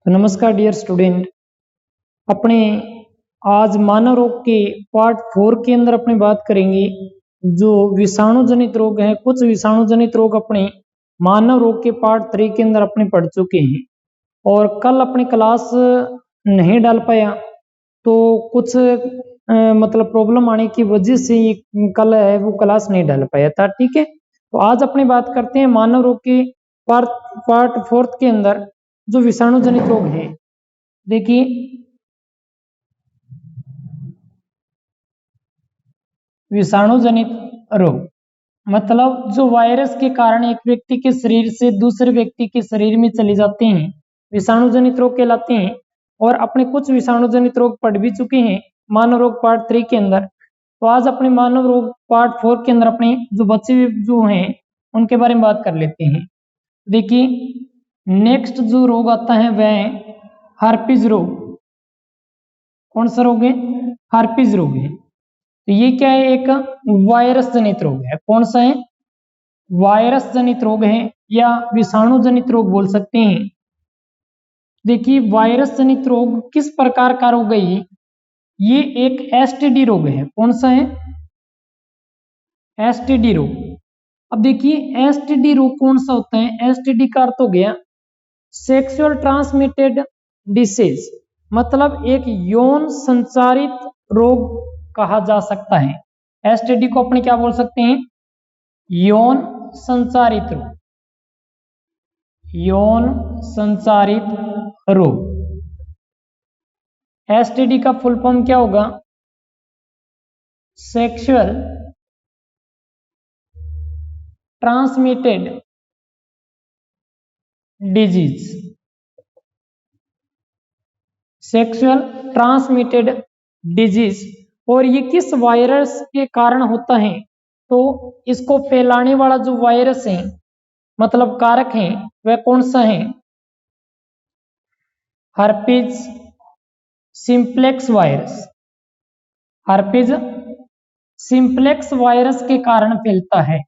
तो नमस्कार dear student, अपने आज मानव रोग के पार्ट 4 के अंदर अपने बात करेंगे जो विषाणु जनित रोग हैं। कुछ विषाणु जनित रोग अपने मानव रोग के पार्ट 3 के अंदर अपने पढ़ चुके हैं और कल अपनी क्लास नहीं डाल पाया तो कुछ मतलब प्रॉब्लम आने की वजह से ये कल है वो क्लास नहीं डाल पाया था। ठीक है, तो आज अपनी बात करते हैं मानव रोग के पार्ट 4 के अंदर जो विषाणु जनित रोग है। देखिए, विषाणु जनित रोग मतलब जो वायरस के कारण एक व्यक्ति के शरीर से दूसरे व्यक्ति के शरीर में चले जाते हैं, विषाणु जनित रोग कहलाते हैं। और अपने कुछ विषाणु जनित रोग पढ़ भी चुके हैं मानव रोग पार्ट 3 के अंदर। तो आज अपने मानव रोग पार्ट 4 के अंदर अपने जो बच्चे जो हैं उनके बारे में बात कर लेते हैं। देखिए, नेक्स्ट जो रोग आता है वह है हर्पीज रोग। कौन सा रोग है? हर्पीज रोग है। तो ये क्या है? एक वायरस जनित रोग है। कौन सा है? वायरस जनित रोग है या विषाणु जनित रोग बोल सकते हैं। देखिए, वायरस जनित रोग किस प्रकार का रोग है? ये एक एसटीडी रोग है। कौन सा है? एसटीडी रोग। अब देखिए, एसटीडी रोग कौन सा होता है? एसटीडी का अर्थ हो गया सेक्सुअल ट्रांसमिटेड डिसीज, मतलब एक यौन संचारित रोग कहा जा सकता है। एसटीडी को अपने क्या बोल सकते हैं? यौन संचारित रोग। यौन संचारित रोग। एसटीडी का फुल फॉर्म क्या होगा? Sexual transmitted disease. Sexual transmitted disease. और ये किस वायरस के कारण होता है? तो इसको फैलाने वाला जो वायरस है मतलब कारक है वह कौन सा है? Herpes simplex virus. Herpes simplex virus के कारण फैलता है।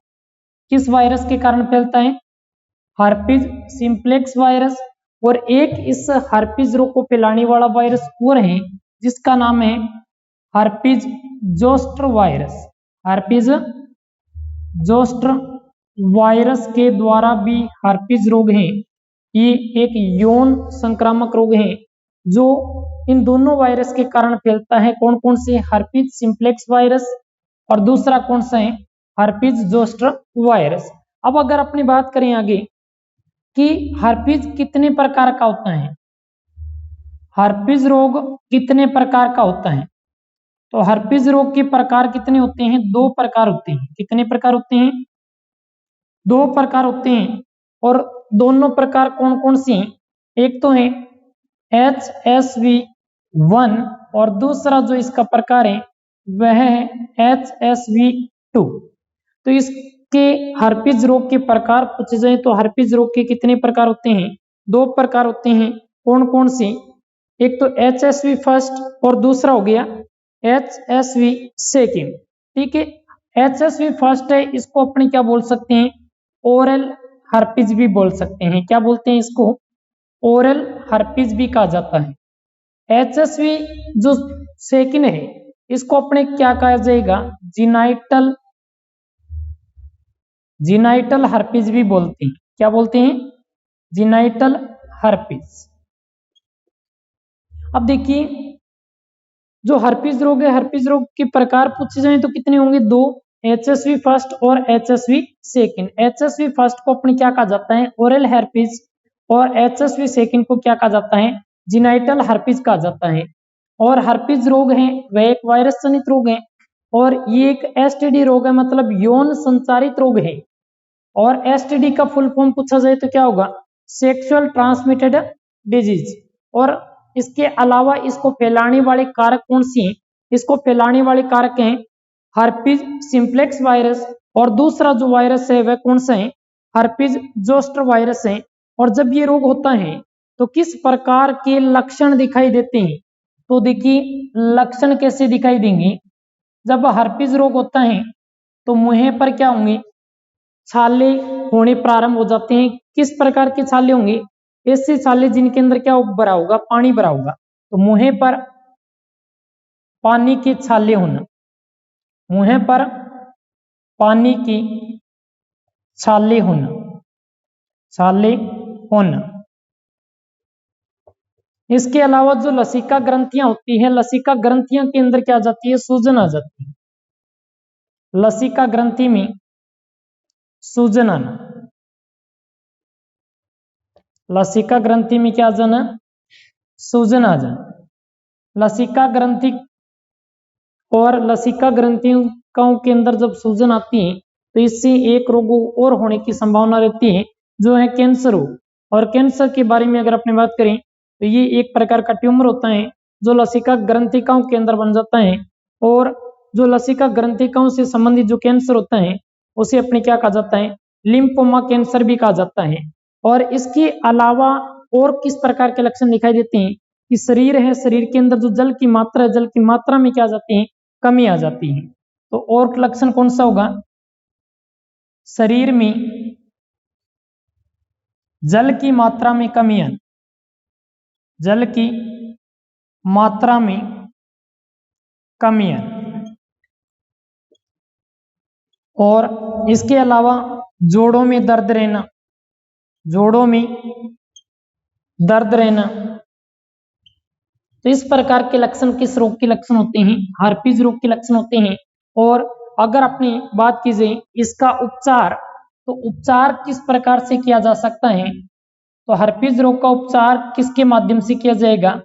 किस वायरस के कारण फैलता है? Herpes simplex virus. और एक इस हर्पीज रोग को फैलाने वाला वायरस और है जिसका नाम है herpes zoster virus. Herpes zoster virus के द्वारा भी हर्पीज रोग है। ये एक यौन संक्रामक रोग है जो इन दोनों वायरस के कारण फैलता है। कौन कौन से? हर्पीज सिंप्लेक्स वायरस और दूसरा कौन सा है? Herpes zoster virus. अब अगर अपनी बात करें आगे कि हर्पीज कितने प्रकार का होता है, हर्पीज रोग कितने प्रकार का होता है, तो हर्पीज रोग के प्रकार कितने होते हैं? 2 प्रकार होते हैं। कितने प्रकार होते हैं? 2 प्रकार होते हैं। और दोनों प्रकार कौन कौन से हैं? एक तो है HSV1 और दूसरा जो इसका प्रकार है वह है HSV2। तो इसके हर्पीज रोग के प्रकार पूछे जाए तो हर्पीज रोग के कितने प्रकार होते हैं? 2 प्रकार होते हैं। कौन कौन से? एक तो HSV फर्स्ट और दूसरा हो गया HSV सेकेंड। ठीक है, HSV फर्स्ट है, इसको अपने क्या बोल सकते हैं? ओरल हर्पीज भी बोल सकते हैं। क्या बोलते हैं इसको? ओरल हर्पीज भी कहा जाता है। HSV जो सेकेंड है इसको अपने क्या कहा जाएगा? जीनाइटल हर्पीज भी बोलते हैं। क्या बोलते हैं? जीनाइटल हर्पीज। अब देखिए, जो हर्पीज रोग है, हर्पीज रोग के प्रकार पूछे जाए तो कितने होंगे? 2, HSV फर्स्ट और HSV सेकेंड। HSV फर्स्ट को अपने क्या कहा जाता है? Oral herpes. और HSV सेकेंड को क्या कहा जाता है? जीनाइटल हर्पीज कहा जाता है। और हर्पीज रोग है वह एक वायरस जनित रोग है और ये एक एसटीडी रोग है, मतलब यौन संचारित रोग है। और एसटीडी का फुल फॉर्म पूछा जाए तो क्या होगा? Sexual transmitted disease. और इसके अलावा इसको फैलाने वाले कारक कौन से हैं? इसको फैलाने वाले कारक हैं हर्पीज सिंप्लेक्स वायरस और दूसरा जो वायरस है वह कौन सा है? हर्पीज जोस्टर वायरस है। और जब ये रोग होता है तो किस प्रकार के लक्षण दिखाई देते हैं? तो देखिए, लक्षण कैसे दिखाई देंगे? जब हर्पीज रोग होता है तो मुंह पर क्या होंगे? छाले होने प्रारंभ हो जाते हैं। किस प्रकार के छाले होंगे? ऐसी छाले जिनके अंदर क्या भरा होगा, पानी भरा होगा। तो मुंह पर पानी के छाले होना, मुंह पर पानी की छाले होना, छाले होना। इसके अलावा जो लसिका ग्रंथियां होती है, लसिका ग्रंथियां के अंदर क्या आ जाती है, सूजन आ जाती है। लसिका ग्रंथि में सूजन आना, लसिका ग्रंथि में क्या आ जाना, सूजन आ जाना। लसिका ग्रंथि और लसिका ग्रंथियों के अंदर जब सूजन आती है तो इससे एक रोग और होने की संभावना रहती है, जो है कैंसर रोग। और कैंसर के बारे में अगर अपनी बात करें तो ये एक प्रकार का ट्यूमर होता है जो लसिका ग्रंथिकाओं के अंदर बन जाता है। और जो लसिका ग्रंथिकाओं से संबंधित जो कैंसर होता है उसे अपने क्या कहा जाता है, लिम्फोमा कैंसर भी कहा जाता है। और इसके अलावा और किस प्रकार के लक्षण दिखाई देते हैं कि शरीर है, शरीर के अंदर जो जल की मात्रा है, जल की मात्रा में क्या आ जाती है, कमी आ जाती है। तो और लक्षण कौन सा होगा, शरीर में जल की मात्रा में कमी आना, जल की मात्रा में कमी आना। और इसके अलावा जोड़ों में दर्द रहना, जोड़ों में दर्द रहना। तो इस प्रकार के लक्षण किस रोग के लक्षण होते हैं, हर्पीज रोग के लक्षण होते हैं। और अगर अपनी बात की जाए इसका उपचार, तो उपचार किस प्रकार से किया जा सकता है, तो हर्पीज रोग का उपचार किसके माध्यम से किया जाएगा,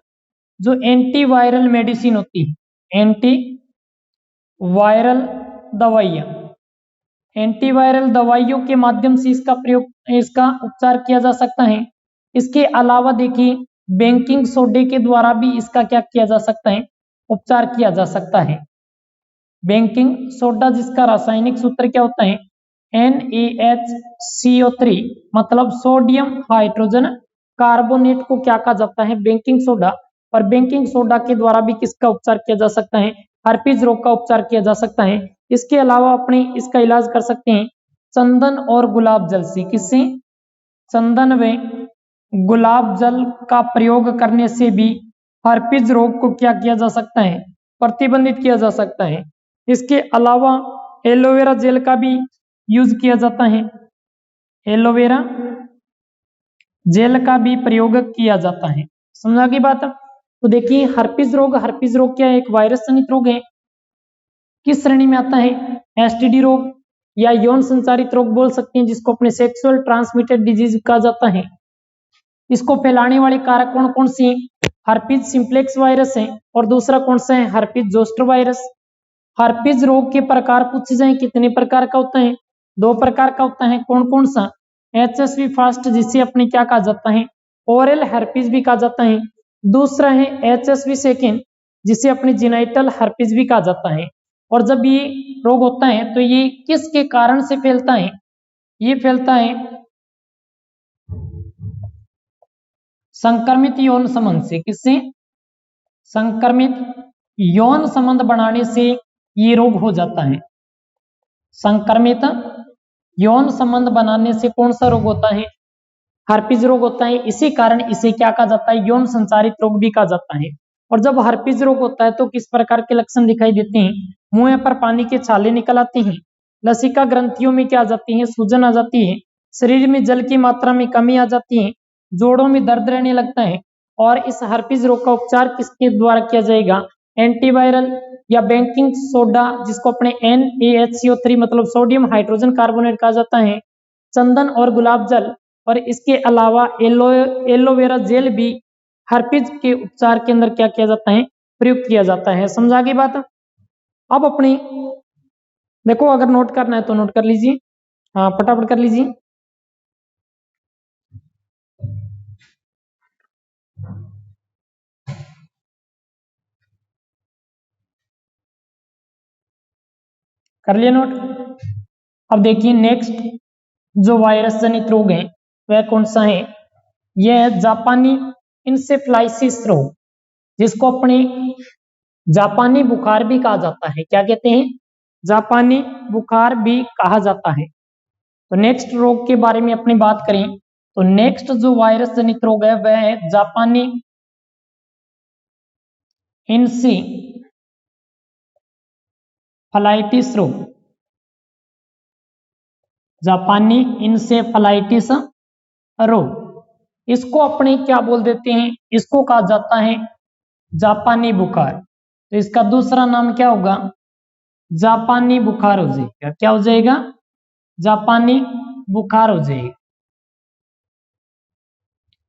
जो एंटीवायरल मेडिसिन होती है, एंटीवायरल दवाइयां, एंटीवायरल दवाइयों के माध्यम से इसका प्रयोग, इसका उपचार किया जा सकता है। इसके अलावा देखिए बेकिंग सोडे के द्वारा भी इसका क्या किया जा सकता है, उपचार किया जा सकता है। बेकिंग सोडा जिसका रासायनिक सूत्र क्या होता है, NaHCO3, मतलब सोडियम हाइड्रोजन कार्बोनेट को क्या कहा जाता है, बेकिंग सोडा। और बेकिंग सोडा के द्वारा भी किसका उपचार किया जा सकता है, हर्पीज रोग का उपचार किया जा सकता है। इसके अलावा अपने इसका इलाज कर सकते हैं चंदन और गुलाब जल से। किससे, चंदन व गुलाब जल का प्रयोग करने से भी हर्पीज रोग को क्या किया जा सकता है, प्रतिबंधित किया जा सकता है। इसके अलावा एलोवेरा जेल का भी यूज किया जाता है, एलोवेरा जेल का भी प्रयोग किया जाता है। समझा की बात। तो देखिए हर्पीज रोग, हर्पीज रोग क्या है, एक वायरस जनित रोग है। किस श्रेणी में आता है, एसटीडी रोग या यौन संचारित रोग बोल सकते हैं, जिसको अपने सेक्सुअल ट्रांसमिटेड डिजीज कहा जाता है। इसको फैलाने वाले कारक कौन कौन से, हर्पीज सिंप्लेक्स वायरस है और दूसरा कौन सा है, हर्पीज जोस्टर वायरस। हर्पीज रोग के प्रकार पूछे जाए कितने प्रकार का होता है, 2 प्रकार का होता है। कौन कौन सा, HSV फर्स्ट जिसे अपने क्या कहा जाता है, ओरल हर्पीज भी कहा जाता है। दूसरा है HSV सेकेंड जिसे अपने जेनाइटल हर्पीज भी कहा जाता है। और जब ये रोग होता है तो ये किसके कारण से फैलता है, ये फैलता है संक्रमित यौन संबंध से। किससे, संक्रमित यौन संबंध बनाने से ये रोग हो जाता है। संक्रमित यौन संबंध बनाने से कौन सा रोग होता है, हर्पीज रोग होता है। इसी कारण इसे क्या कहा जाता है, यौन संचारित रोग भी कहा जाता है। और जब हर्पीज रोग होता है तो किस प्रकार के लक्षण दिखाई देते हैं, मुंह पर पानी के छाले निकल आते हैं, लसिका ग्रंथियों में क्या आ जाती है, सूजन आ जाती है, शरीर में जल की मात्रा में कमी आ जाती है, जोड़ों में दर्द रहने लगता है। और इस हर्पीज रोग का उपचार किसके द्वारा किया जाएगा, एंटीवायरल या बेकिंग सोडा जिसको अपने NaHCO3 मतलब सोडियम हाइड्रोजन कार्बोनेट कहा जाता है, चंदन और गुलाब जल। और इसके अलावा एलोवेरा जेल भी हर्पीज के उपचार के अंदर क्या किया जाता है, प्रयुक्त किया जाता है। समझा की बात। अब अपनी देखो अगर नोट करना है तो नोट कर लीजिए, हाँ फटाफट कर लीजिए। कर लिया नोट। अब देखिए नेक्स्ट जो वायरस जनित रोग है वह कौन सा है, यह है जापानी इंसेफ्लाइसिस रोग, जिसको अपने जापानी बुखार भी कहा जाता है। क्या कहते हैं, जापानी बुखार भी कहा जाता है। तो नेक्स्ट रोग के बारे में अपनी बात करें तो नेक्स्ट जो वायरस जनित रोग है वह है जापानी इंसेफलाइटिस रोग। जापानी इंसेफलाइटिस रोग, इसको अपने क्या बोल देते हैं, इसको कहा जाता है जापानी बुखार। तो इसका दूसरा नाम क्या होगा, जापानी बुखार हो जाएगा। क्या हो जाएगा, जापानी बुखार हो जाएगा।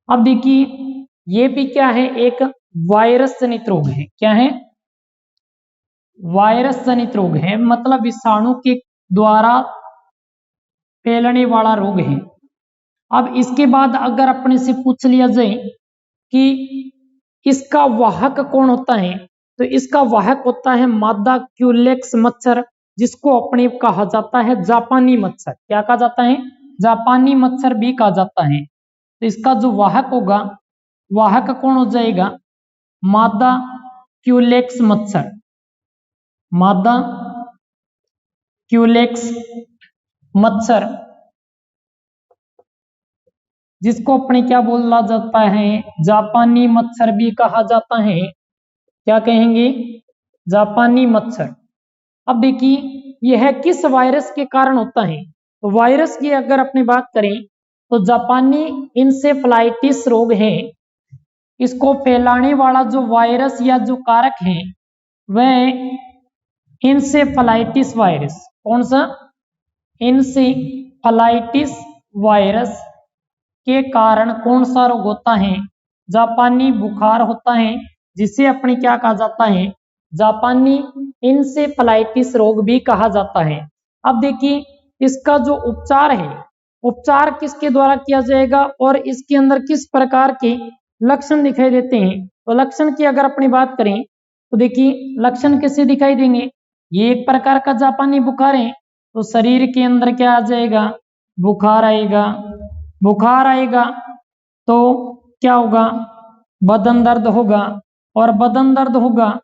अब देखिए ये भी क्या है, एक वायरस जनित रोग है। क्या है, वायरस जनित रोग है, मतलब विषाणु के द्वारा फैलने वाला रोग है। अब इसके बाद अगर अपने से पूछ लिया जाए कि इसका वाहक कौन होता है, तो इसका वाहक होता है मादा क्यूलेक्स मच्छर, जिसको अपने कहा जाता है जापानी मच्छर। क्या कहा जाता है, जापानी मच्छर भी कहा जाता है। तो इसका जो वाहक होगा, वाहक कौन हो जाएगा, मादा क्यूलेक्स मच्छर, मादा क्यूलेक्स मच्छर, जिसको अपने क्या बोला जाता है, जापानी मच्छर भी कहा जाता है। क्या कहेंगे, जापानी मच्छर। अब देखिए यह किस वायरस के कारण होता है, तो वायरस की अगर अपनी बात करें तो जापानी इंसेफ्लाइटिस रोग है, इसको फैलाने वाला जो वायरस या जो कारक है वह इंसेफ्लाइटिस वायरस। कौन सा, इंसेफ्लाइटिस वायरस के कारण कौन सा रोग होता है, जापानी बुखार होता है, जिसे अपने क्या कहा जाता है, जापानी इंसेफ्लाइटिस रोग भी कहा जाता है। अब देखिए इसका जो उपचार है, उपचार किसके द्वारा किया जाएगा और इसके अंदर किस प्रकार के लक्षण दिखाई देते हैं। तो लक्षण की अगर अपनी बात करें तो देखिए लक्षण कैसे दिखाई देंगे, ये एक प्रकार का जापानी बुखार है, तो शरीर के अंदर क्या आ जाएगा, बुखार आएगा। बुखार आएगा तो क्या होगा, बदन दर्द होगा, और बदन दर्द होगा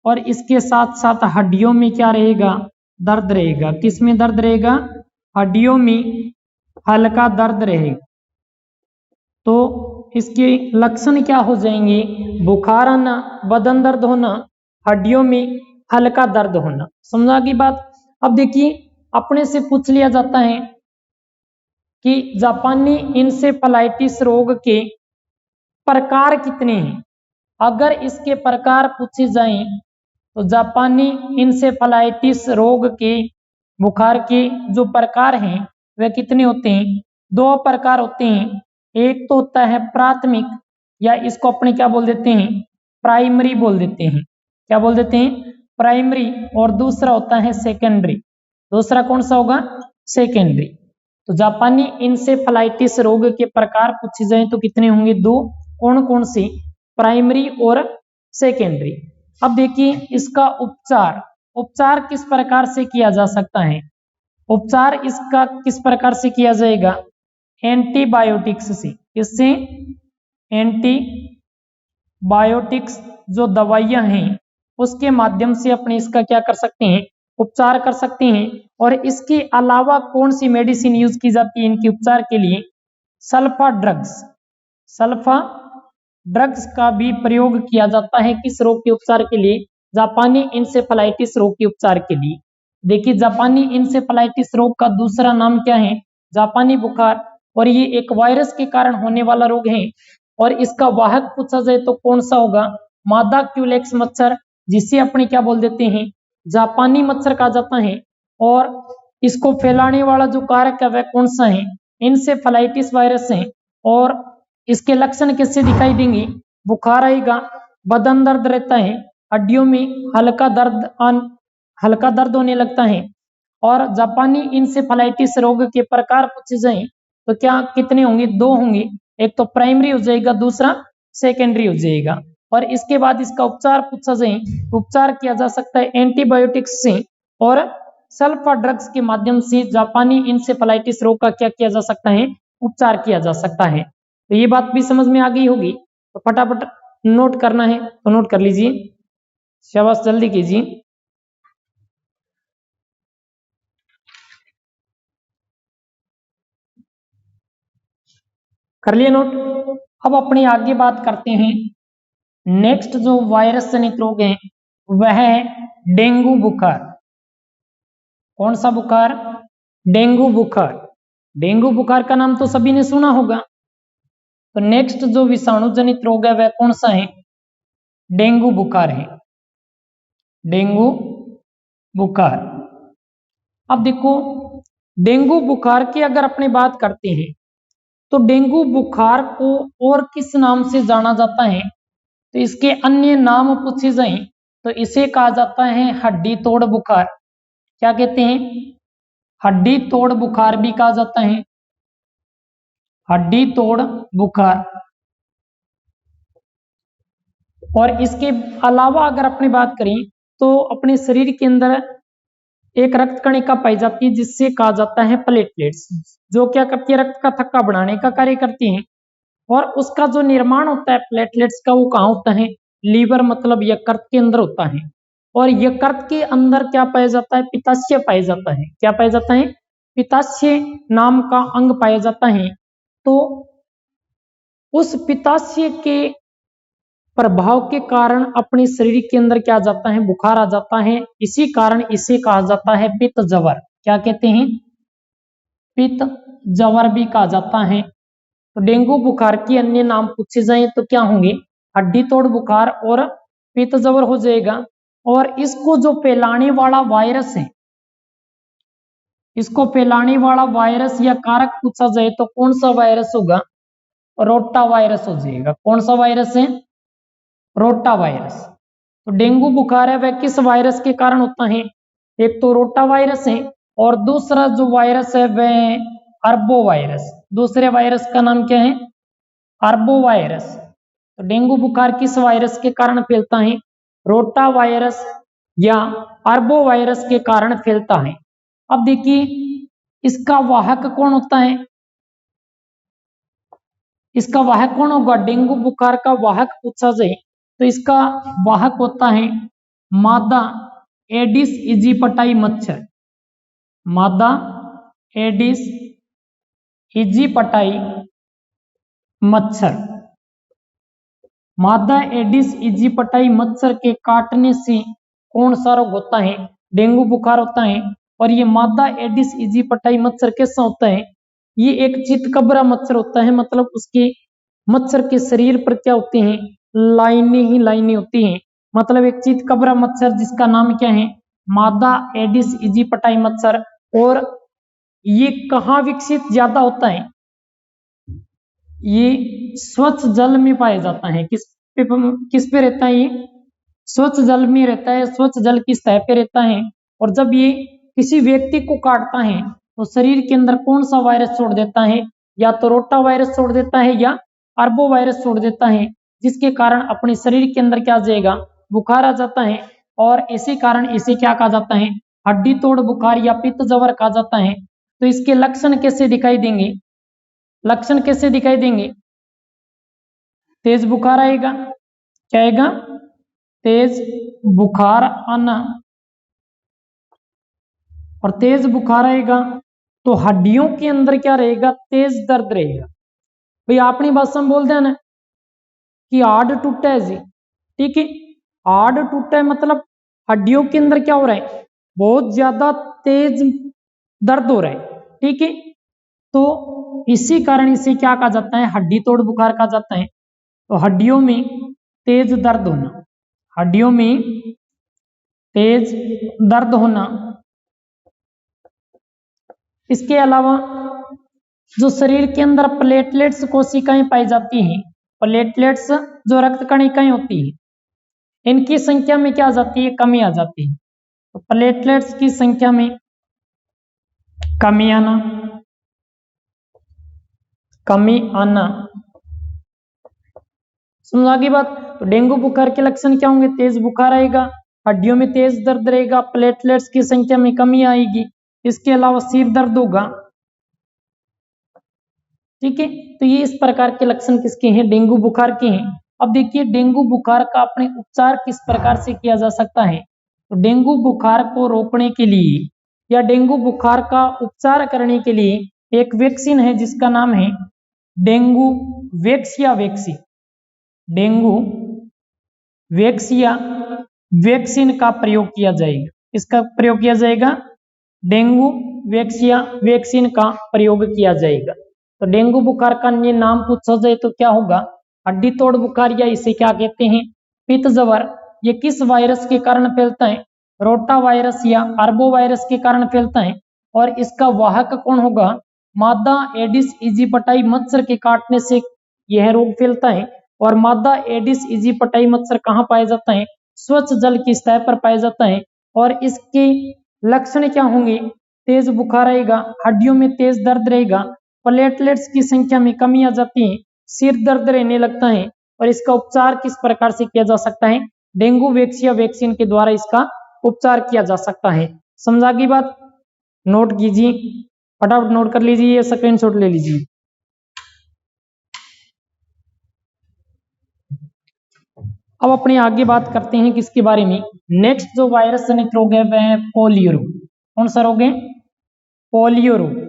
और इसके साथ साथ हड्डियों में क्या रहेगा, दर्द रहेगा। किस में दर्द रहेगा, हड्डियों में हल्का दर्द रहेगा। तो इसके लक्षण क्या हो जाएंगे, बुखार आना, बदन दर्द होना, हड्डियों में हल्का दर्द होना। समझा की बात। अब देखिए अपने से पूछ लिया जाता है कि जापानी इंसेफ्लाइटिस रोग के प्रकार कितने हैं। अगर इसके प्रकार पूछे जाएं तो जापानी इंसेफ्लाइटिस रोग के बुखार के जो प्रकार हैं वे कितने होते हैं, दो प्रकार होते हैं। एक तो होता है प्राथमिक, या इसको अपने क्या बोल देते हैं, प्राइमरी बोल देते हैं। क्या बोल देते हैं, प्राइमरी। और दूसरा होता है सेकेंडरी। दूसरा कौन सा होगा, सेकेंडरी। तो जापानी इंसेफ्लाइटिस रोग के प्रकार पूछे जाए तो कितने होंगे, दो। कौन कौन से, प्राइमरी और सेकेंडरी। अब देखिए इसका उपचार, उपचार किस प्रकार से किया जा सकता है, उपचार इसका किस प्रकार से किया जाएगा, एंटीबायोटिक्स से। किससे, एंटीबायोटिक्स जो दवाइयां हैं उसके माध्यम से अपने इसका क्या कर सकते हैं, उपचार कर सकते हैं। और इसके अलावा कौन सी मेडिसिन यूज की जाती है इनके उपचार के लिए, सल्फा ड्रग्स, सल्फा ड्रग्स का भी प्रयोग किया जाता है। किस रोग के उपचार के लिए, जापानी इंसेफ्लाइटिस रोग के उपचार के लिए। देखिए जापानी इंसेफ्लाइटिस रोग का दूसरा नाम क्या है, जापानी बुखार, और ये एक वायरस के कारण होने वाला रोग है। और इसका वाहक पूछा जाए तो कौन सा होगा, मादा क्यूलेक्स मच्छर, जिसे अपने क्या बोल देते हैं, जापानी मच्छर कहा जाता है। और इसको फैलाने वाला जो कारक है वह कौन सा है, इंसेफ्लाइटिस वायरस है। और इसके लक्षण कैसे दिखाई देंगे, बुखार आएगा, बदन दर्द रहता है, हड्डियों में हल्का दर्द होने लगता है। और जापानी इंसेफ्लाइटिस रोग के प्रकार पूछे जाए तो क्या कितने होंगे, दो होंगे। एक तो प्राइमरी हो जाएगा, दूसरा सेकेंडरी हो जाएगा। और इसके बाद इसका उपचार पूछा जाए, उपचार किया जा सकता है एंटीबायोटिक्स से और सल्फा ड्रग्स के माध्यम से। जापानी इंसेफ्लाइटिस रोग का क्या किया जा सकता है, उपचार किया जा सकता है। तो ये बात भी समझ में आ गई होगी, तो फटाफट नोट करना है तो नोट कर लीजिए, शाबाश जल्दी कीजिए। कर लिए नोट। अब अपनी आगे बात करते हैं। नेक्स्ट जो वायरस जनित रोग है वह है डेंगू बुखार। कौन सा बुखार? डेंगू बुखार। डेंगू बुखार का नाम तो सभी ने सुना होगा। तो नेक्स्ट जो विषाणु जनित रोग है वह कौन सा है? डेंगू बुखार है। डेंगू बुखार। अब देखो, डेंगू बुखार की अगर अपनी बात करते हैं तो डेंगू बुखार को और किस नाम से जाना जाता है? तो इसके अन्य नाम पूछे जाए तो इसे कहा जाता है हड्डी तोड़ बुखार। क्या कहते हैं? हड्डी तोड़ बुखार भी कहा जाता है। हड्डी तोड़ बुखार। और इसके अलावा अगर अपनी बात करें तो अपने शरीर के अंदर एक रक्त कणिका पाई जाती है जिससे कहा जाता है प्लेटलेट्स, जो क्या करती है? रक्त का थक्का बढ़ाने का कार्य करती है। और उसका जो निर्माण होता है प्लेटलेट्स का, वो कहाँ होता है? लीवर मतलब यकृत के अंदर होता है। और यकृत के अंदर क्या पाया जाता है? पित्ताशय पाया जाता है। क्या पाया जाता है? पित्ताशय नाम का अंग पाया जाता है। तो उस पित्ताशय के प्रभाव के कारण अपने शरीर के अंदर क्या जाता है? बुखार आ जाता है। इसी कारण इसे कहा जाता है पित्त जवर। क्या कहते हैं? पित्त जवर भी कहा जाता है। तो डेंगू बुखार के अन्य नाम पूछे जाए तो क्या होंगे? हड्डी तोड़ बुखार और पित्त जवर हो जाएगा। और इसको जो फैलाने वाला वायरस है, इसको फैलाने वाला वायरस या कारक पूछा जाए तो कौन सा वायरस होगा? रोटा वायरस हो जाएगा। कौन सा वायरस है? Rota virus. तो डेंगू बुखार है वह किस वायरस के कारण होता है? एक तो रोटा वायरस है और दूसरा जो वायरस है वह अर्बो वायरस। दूसरे वायरस का नाम क्या है? अर्बो वायरस। तो डेंगू बुखार किस वायरस के कारण फैलता है? रोटा वायरस या अर्बो वायरस के कारण फैलता है। अब देखिए, इसका वाहक कौन होता है? इसका वाहक कौन होगा? डेंगू बुखार का वाहक पूछा जाए तो इसका वाहक होता है मादा एडिस इजिप्टाई मच्छर। मादा एडिस इजिप्टाई मच्छर। मादा एडिस इजिप्टाई मच्छर के काटने से कौन सा रोग होता है? डेंगू बुखार होता है। और ये मादा एडिस इजिप्टाई मच्छर कैसा होता है? ये एक चितकबरा मच्छर होता है। मतलब उसके मच्छर के शरीर पर क्या होते हैं? लाइनें ही लाइनें होती हैं। मतलब एक चितकबरा मच्छर जिसका नाम क्या है? मादा एडिस इजिप्टाई मच्छर। और ये कहाँ विकसित ज्यादा होता है? ये स्वच्छ जल में पाया जाता है। किस पे रहता है? ये स्वच्छ जल में रहता है। स्वच्छ जल की सतह पे रहता है। और जब ये किसी व्यक्ति को काटता है तो शरीर के अंदर कौन सा वायरस छोड़ देता है? या तो रोटा वायरस छोड़ देता है या अर्बो वायरस छोड़ देता है, जिसके कारण अपने शरीर के अंदर क्या आ जाएगा? बुखार आ जाता है। और इसी कारण इसे क्या कहा जाता है? हड्डी तोड़ बुखार या पित्त जवर कहा जाता है। तो इसके लक्षण कैसे दिखाई देंगे? लक्षण कैसे दिखाई देंगे? तेज बुखार आएगा। क्या आएगा? तेज बुखार आना। और तेज बुखार आएगा तो हड्डियों के अंदर क्या रहेगा? तेज दर्द रहेगा। भाई अपनी भाषा में बोल देना कि हाड़ टूटा है जी। ठीक है, हाड़ टूटा है मतलब हड्डियों के अंदर क्या हो रहा है? बहुत ज्यादा तेज दर्द हो रहा है। ठीक है, तो इसी कारण इसे क्या कहा जाता है? हड्डी तोड़ बुखार कहा जाता है। तो हड्डियों में तेज दर्द होना, हड्डियों में तेज दर्द होना। इसके अलावा जो शरीर के अंदर प्लेटलेट्स कोशिकाएं पाई जाती हैं, प्लेटलेट्स जो रक्त कणिकाएं होती हैं, इनकी संख्या में क्या आ जाती है? कमी आ जाती है। तो प्लेटलेट्स की संख्या में कमी आना, कमी आना। समझ आगे बात? तो डेंगू बुखार के लक्षण क्या होंगे? तेज बुखार आएगा, हड्डियों में तेज दर्द रहेगा, प्लेटलेट्स की संख्या में कमी आएगी। इसके अलावा सिर दर्द होगा। ठीक है, तो ये इस प्रकार के लक्षण किसके हैं? डेंगू बुखार के हैं। अब देखिए, डेंगू बुखार का अपने उपचार किस प्रकार से किया जा सकता है? तो डेंगू बुखार को रोकने के लिए या डेंगू बुखार का उपचार करने के लिए एक वैक्सीन है जिसका नाम है डेंगू वैक्सिया वैक्सीन, डेंगू वैक्सिया वैक्सीन का प्रयोग किया जाएगा। इसका प्रयोग किया जाएगा, डेंगू वैक्सिया वैक्सीन का प्रयोग किया जाएगा। तो डेंगू बुखार का अन्य नाम पूछा जाए तो क्या होगा? हड्डी तोड़ बुखार, या इसे क्या कहते हैं? पित्त ज्वर। ये किस वायरस के कारण फैलता है? रोटा वायरस या आर्बो वायरस के कारण फैलता है। और इसका वाहक कौन होगा? मादा एडिस इजिप्टाई मच्छर के काटने से यह रोग फैलता है। और मादा एडिस इजिप्टाई मच्छर कहाँ पाया जाता है? स्वच्छ जल की सतह पर पाया जाता है। और इसके लक्षण क्या होंगे? तेज बुखार आएगा, हड्डियों में तेज दर्द रहेगा, प्लेटलेट्स की संख्या में कमी आ जाती है, सिर दर्द रहने लगता है। और इसका उपचार किस प्रकार से किया जा सकता है? डेंगू वैक्सिया वैक्सीन के द्वारा इसका उपचार किया जा सकता है। समझा की बात? नोट कीजिए, फटाफट नोट कर लीजिए, स्क्रीनशॉट ले लीजिए। अब अपने आगे बात करते हैं किसके बारे में? नेक्स्ट जो वायरस जनित रोग है वह है पोलियो रोग। कौन सा रोग है? पोलियो रोग।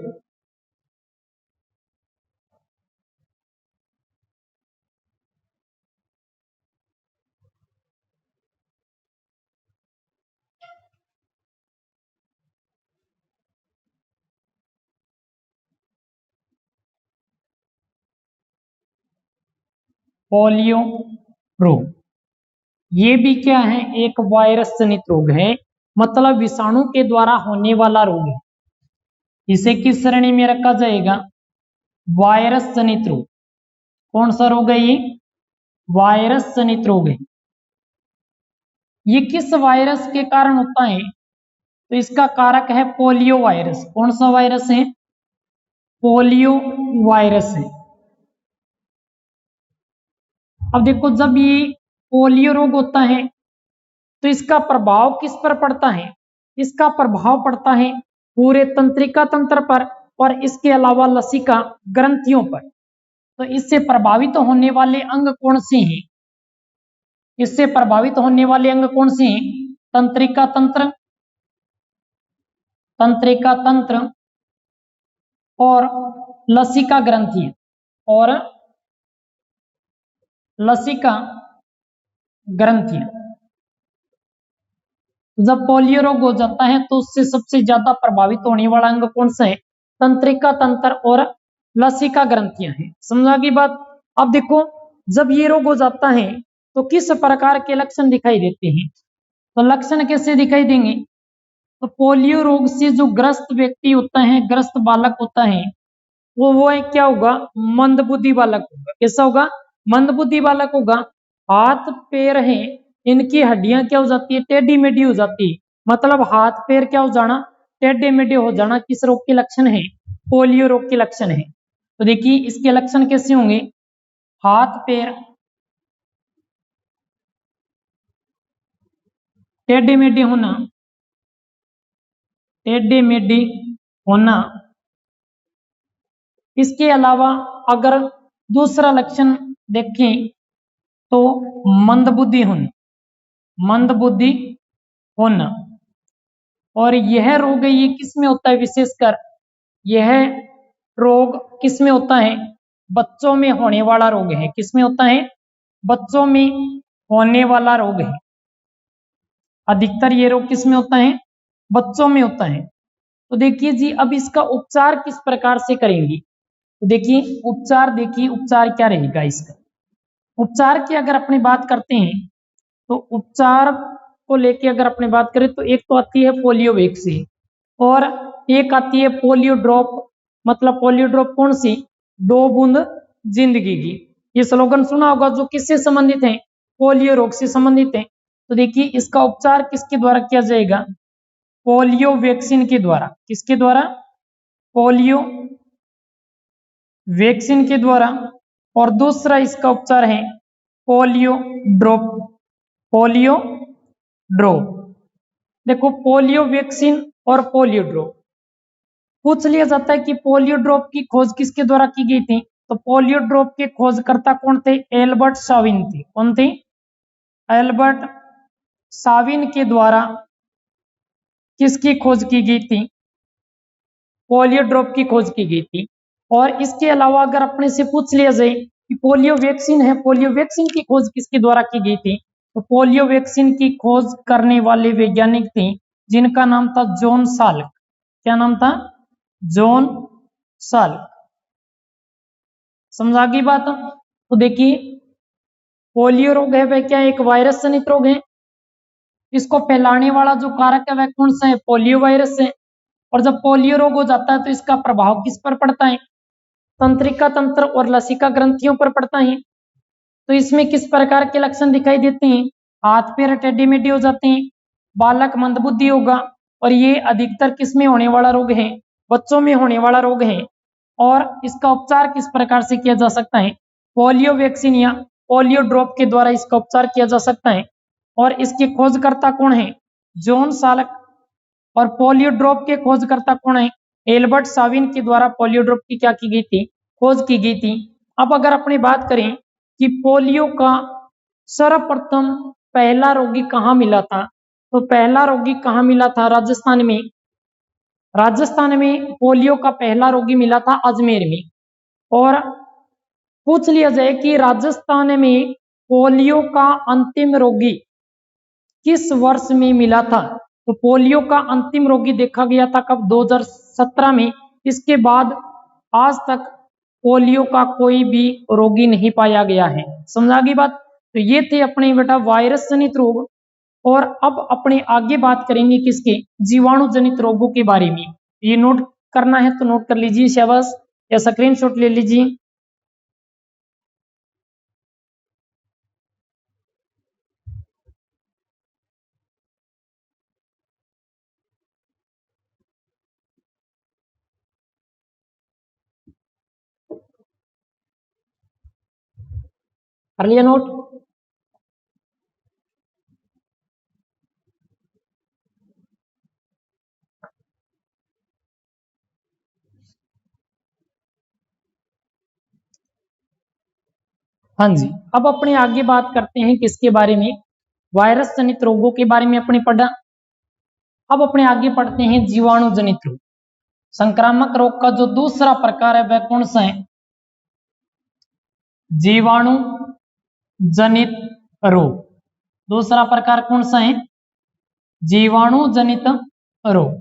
पोलियो रोग ये भी क्या है? एक वायरस जनित रोग है, मतलब विषाणु के द्वारा होने वाला रोग है। इसे किस श्रेणी में रखा जाएगा? वायरस जनित रोग। कौन सा रोग है ये? वायरस जनित रोग है। ये किस वायरस के कारण होता है? तो इसका कारक है पोलियो वायरस। कौन सा वायरस है? पोलियो वायरस है। अब देखो, जब ये पोलियो रोग होता है तो इसका प्रभाव किस पर पड़ता है? इसका प्रभाव पड़ता है पूरे तंत्रिका तंत्र पर और इसके अलावा लसिका ग्रंथियों पर। तो इससे प्रभावित होने वाले अंग कौन से हैं? इससे प्रभावित होने वाले अंग कौन से हैं? तंत्रिका तंत्र, तंत्रिका तंत्र और लसिका ग्रंथि और लसिका ग्रंथियां। जब पोलियो रोग हो जाता है तो उससे सबसे ज्यादा प्रभावित होने वाला अंग कौन सा है? तंत्रिका तंत्र और लसिका ग्रंथियां हैं। समझा की बात? अब देखो, जब ये रोग हो जाता है तो किस प्रकार के लक्षण दिखाई देते हैं? तो लक्षण कैसे दिखाई देंगे? तो पोलियो रोग से जो ग्रस्त व्यक्ति होता है, ग्रस्त बालक होता है, वो क्या होगा? मंदबुद्धि बालक होगा। कैसा होगा? मंदबुद्धि बालक होगा। हाथ पैर है, इनकी हड्डियां क्या हो जाती है? टेढ़ी मेढ़ी हो जाती है। मतलब हाथ पैर क्या हो जाना? टेढ़े मेढ़े हो जाना। किस रोग के लक्षण है? पोलियो रोग के लक्षण है। तो देखिए इसके लक्षण कैसे होंगे? हाथ पैर टेढ़े मेढ़े होना, टेढ़े मेढ़े होना। इसके अलावा अगर दूसरा लक्षण देखें तो मंदबुद्धि होना, मंदबुद्धि होना। और यह रोग है, ये किस में होता है? विशेषकर यह रोग किस में होता है? बच्चों में होने वाला रोग है। किस में होता है? बच्चों में होने वाला रोग है। अधिकतर ये रोग किस में होता है? बच्चों में होता है। तो देखिए जी, अब इसका उपचार किस प्रकार से करेंगे? तो देखिए उपचार, देखिए उपचार क्या रहेगा इसका। उपचार की अगर अपनी बात करते हैं तो उपचार को लेके अगर अपनी बात करें तो एक तो आती है पोलियो वैक्सीन और एक आती है पोलियो ड्रॉप। मतलब पोलियो ड्रॉप कौन सी? 2 बूंद जिंदगी की। ये स्लोगन सुना होगा, जो किससे संबंधित है? पोलियो रोग से संबंधित है। तो देखिए इसका उपचार किसके द्वारा किया जाएगा? पोलियो वैक्सीन के द्वारा। किसके द्वारा? पोलियो वैक्सीन के द्वारा। और दूसरा इसका उपचार है पोलियो ड्रॉप। Polio drop. देखो, पोलियो वैक्सीन और पोलियो ड्रॉप पूछ लिया जाता है कि पोलियो ड्रॉप की खोज किसके द्वारा की गई थी? तो पोलियो ड्रॉप के खोजकर्ता कौन थे? एल्बर्ट साविन थे। कौन थे? एल्बर्ट साविन के द्वारा किसकी खोज की गई थी? पोलियो ड्रॉप की खोज की गई थी। और इसके अलावा अगर अपने से पूछ लिया जाए कि पोलियो वैक्सीन है, पोलियो वैक्सीन की खोज किसके द्वारा की गई थी, तो पोलियो वैक्सीन की खोज करने वाले वैज्ञानिक थे जिनका नाम था जॉन साल्क। क्या नाम था? John Salk. समझा गई बात? तो देखिए पोलियो रोग है वह क्या एक वायरस जनित रोग है। इसको फैलाने वाला जो कारक है वह कौन सा है? पोलियो वायरस है। और जब पोलियो रोग हो जाता है तो इसका प्रभाव किस पर पड़ता है? तंत्रिका तंत्र और लसिका ग्रंथियों पर पड़ता है। तो इसमें किस प्रकार के लक्षण दिखाई देते हैं? हाथ पैर टेढ़े मेढ़े हो जाते हैं, बालक मंदबुद्धि होगा, और ये अधिकतर किस में होने वाला रोग है? बच्चों में होने वाला रोग है। और इसका उपचार किस प्रकार से किया जा सकता है? पोलियो वैक्सीन या पोलियो ड्रॉप के द्वारा इसका उपचार किया जा सकता है। और इसके खोजकर्ता कौन है? John Salk. और पोलियो ड्रॉप के खोजकर्ता कौन है? एल्बर्ट साविन के द्वारा पोलियो ड्रॉप की क्या की गई थी? खोज की गई थी। अब अगर अपनी बात करें कि पोलियो का सर्वप्रथम पहला रोगी कहाँ मिला था, तो पहला रोगी कहाँ मिला था? राजस्थान में। राजस्थान में पोलियो का पहला रोगी मिला था अजमेर में। और पूछ लिया जाए कि राजस्थान में पोलियो का अंतिम रोगी किस वर्ष में मिला था, तो पोलियो का अंतिम रोगी देखा गया था कब? 2017 में। इसके बाद आज तक पोलियो का कोई भी रोगी नहीं पाया गया है। समझा गई बात? तो ये थे अपने बेटा वायरस जनित रोग। और अब अपने आगे बात करेंगे किसके? जीवाणु जनित रोगों के बारे में। ये नोट करना है तो नोट कर लीजिए, शाबाश, या स्क्रीनशॉट ले लीजिए। कर लिया नोट? हाँ जी। अब अपने आगे बात करते हैं किसके बारे में? वायरस जनित रोगों के बारे में अपने पढ़ा। अब अपने आगे पढ़ते हैं जीवाणु जनित रोग। संक्रामक रोग का जो दूसरा प्रकार है वह कौन सा है? जीवाणु जनित रोग। दूसरा प्रकार कौन सा है? जीवाणु जनित रोग।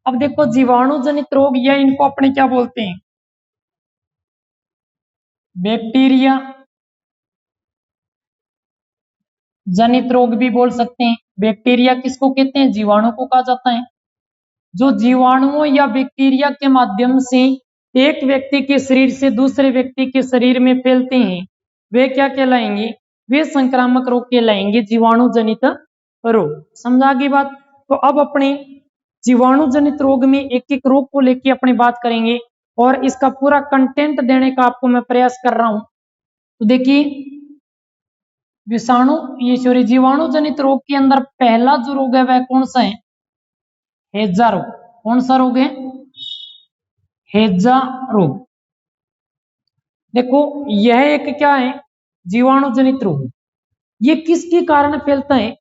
अब देखो जीवाणु जनित रोग या इनको अपने क्या बोलते हैं? बैक्टीरिया जनित रोग भी बोल सकते हैं। बैक्टीरिया किसको कहते हैं? जीवाणु को कहा जाता है। जो जीवाणुओं या बैक्टीरिया के माध्यम से एक व्यक्ति के शरीर से दूसरे व्यक्ति के शरीर में फैलते हैं वे क्या कहलाएंगे? वे संक्रामक रोग कहलाएंगे, जीवाणु जनित रोग। समझा गई बात? तो अब अपने जीवाणु जनित रोग में एक एक रोग को लेके अपनी बात करेंगे और इसका पूरा कंटेंट देने का आपको मैं प्रयास कर रहा हूं। तो देखिए विषाणु ये सॉरी जीवाणु जनित रोग के अंदर पहला जो रोग है वह कौन सा है? हैजा रोग। कौन सा रोग है? हैजा रोग। देखो यह एक क्या है? जीवाणु जनित रोग। ये किसके कारण फैलता है?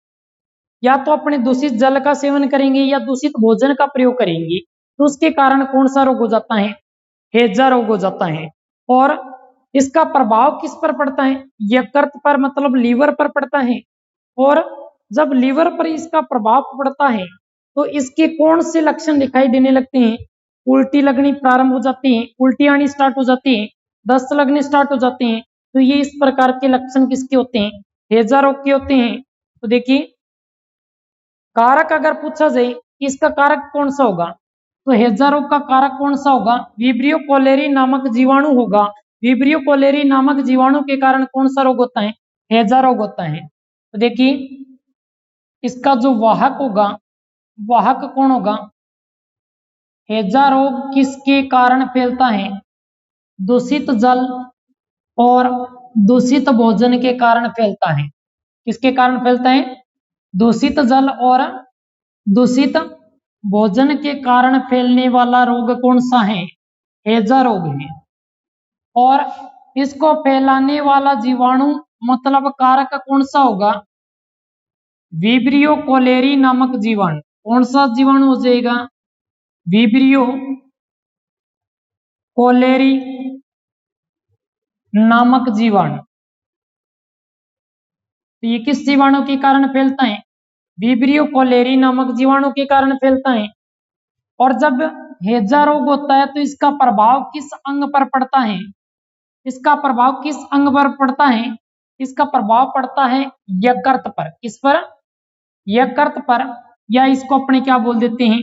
या तो अपने दूषित जल का सेवन करेंगे या दूषित भोजन का प्रयोग करेंगे तो उसके कारण कौन सा रोग हो जाता है? हैजा रोग हो जाता है। और इसका प्रभाव किस पर पड़ता है? यकृत पर, मतलब लीवर पर पड़ता है। और जब लीवर पर इसका प्रभाव पड़ता है तो इसके कौन से लक्षण दिखाई देने लगते हैं? उल्टी लगनी प्रारंभ हो जाती है, उल्टी आनी स्टार्ट हो जाती है, दस्त लगने स्टार्ट हो जाते हैं। तो ये इस प्रकार के लक्षण किसके होते हैं? हैजा रोग के होते हैं। तो देखिए कारक अगर पूछा जाए इसका कारक कौन सा होगा, तो हैजा रोग का कारक कौन सा होगा? विब्रियो कोलेरी नामक जीवाणु होगा। विब्रियो कोलेरी नामक जीवाणु के कारण कौन सा रोग होता है? हैजा रोग होता है। तो देखिए इसका जो वाहक होगा, वाहक कौन होगा? हैजा रोग किसके कारण फैलता है? दूषित जल और दूषित भोजन के कारण फैलता है। किसके कारण फैलता है? दूषित जल और दूषित भोजन के कारण फैलने वाला रोग कौन सा है? हैजा रोग है। और इसको फैलाने वाला जीवाणु मतलब कारक कौन सा होगा? विब्रियो कोलेरी नामक जीवाणु। कौन सा जीवाणु हो जाएगा? विब्रियो कोलेरी नामक जीवाणु। तो ये किस जीवाणु के कारण फैलता है? विब्रियो कोलेरी नामक जीवाणु के कारण फैलता है। और जब हैजा रोग होता है तो इसका प्रभाव किस अंग पर पड़ता है? इसका प्रभाव किस अंग पर पड़ता है? इसका प्रभाव पड़ता है यकृत पर। किस पर? यकृत पर, या इसको अपने क्या बोल देते हैं,